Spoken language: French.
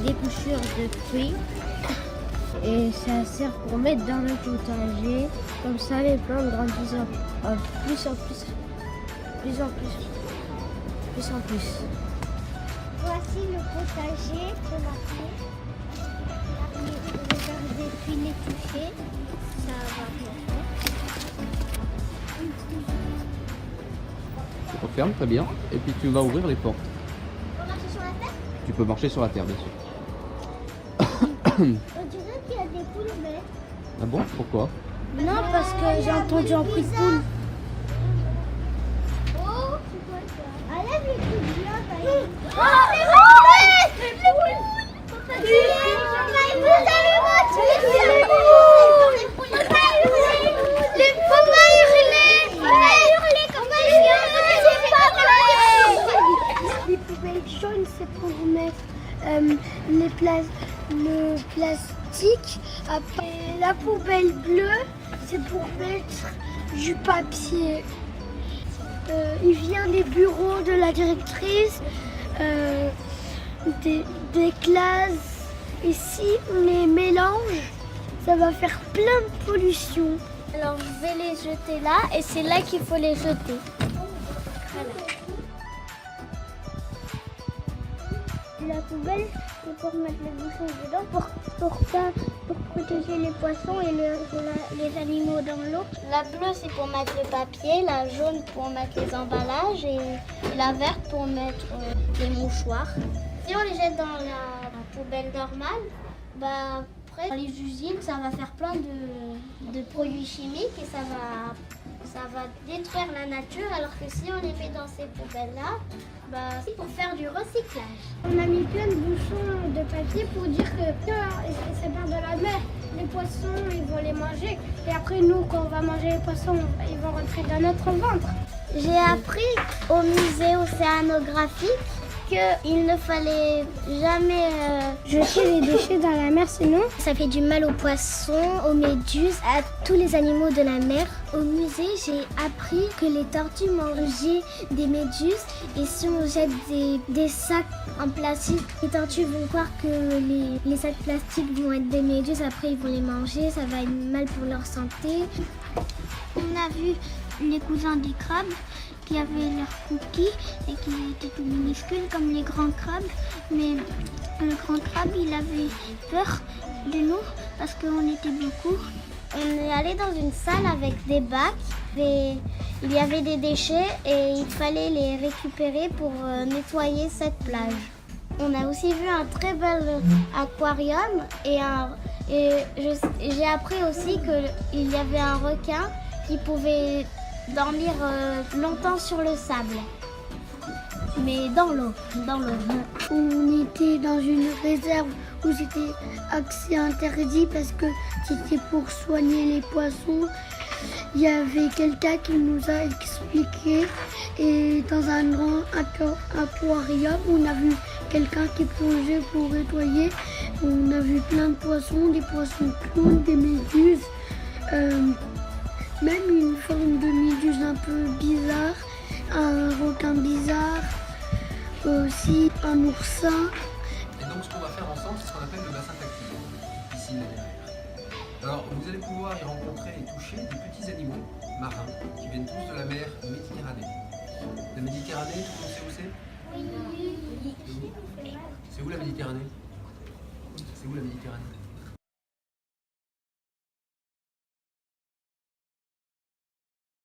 D'épluchure de fruits et ça sert pour mettre dans le potager. Comme ça, les plantes grandissent plus en plus. Voici le potager de ma fille. Regardez, puis les toucher. Ça va bien faire. Tu refermes, très bien. Et puis tu vas ouvrir les portes. On marche sur la terre? Tu peux marcher sur la terre, bien sûr. On dirait qu'il y a des poules bêtes. Ah bon? Pourquoi? Non, parce que j'ai entendu un bruit de poule. Oh, c'est quoi ça? Enlève les poules bien, par exemple. Oh, les poules! Les poubelles jaunes, c'est pour mettre le plastique. Après, la poubelle bleue, c'est pour mettre du papier. Il vient des bureaux de la directrice, des classes. Et si on les mélange, ça va faire plein de pollution. Alors je vais les jeter là et c'est là qu'il faut les jeter. Voilà. La poubelle, c'est pour mettre les bouchons dedans, pour protéger les poissons et les animaux dans l'eau. La bleue, c'est pour mettre le papier, la jaune pour mettre les emballages et la verte pour mettre les mouchoirs. Si on les jette dans la poubelle normale, bah, après, dans les usines, ça va faire plein de produits chimiques et ça va détruire la nature, alors que si on les met dans ces poubelles-là, bah, c'est pour faire du recyclage. On a mis plein de bouchons de papier pour dire que c'est pas de la mer. Les poissons, ils vont les manger. Et après, nous, quand on va manger les poissons, ils vont rentrer dans notre ventre. J'ai appris au musée océanographique qu'il ne fallait jamais jeter les déchets dans la mer, sinon ça fait du mal aux poissons, aux méduses, à tous les animaux de la mer. Au musée, j'ai appris que les tortues mangeaient des méduses et si on jette des sacs en plastique, les tortues vont croire que les sacs plastiques vont être des méduses, après ils vont les manger, ça va être mal pour leur santé. On a vu les cousins des crabes qui avaient leurs cookies et qui étaient tout minuscules comme les grands crabes. Mais le grand crabe, il avait peur de nous parce qu'on était beaucoup. On est allé dans une salle avec des bacs. Il y avait des déchets et il fallait les récupérer pour nettoyer cette plage. On a aussi vu un très bel aquarium et j'ai appris aussi qu'il y avait un requin qui pouvait dormir longtemps sur le sable, mais dans l'eau. On était dans une réserve où c'était accès interdit parce que c'était pour soigner les poissons. Il y avait quelqu'un qui nous a expliqué et dans un grand aquarium, on a vu quelqu'un qui plongeait pour nettoyer. On a vu plein de poissons, des poissons clowns, des méduses. Même une forme de méduse un peu bizarre, un requin bizarre, aussi un oursin. Et donc ce qu'on va faire ensemble, c'est ce qu'on appelle le bassin tactile, ici derrière. Alors vous allez pouvoir y rencontrer et toucher des petits animaux marins qui viennent tous de la mer Méditerranée. La Méditerranée, tout le monde sait où c'est? Oui. C'est où la Méditerranée? C'est où la Méditerranée?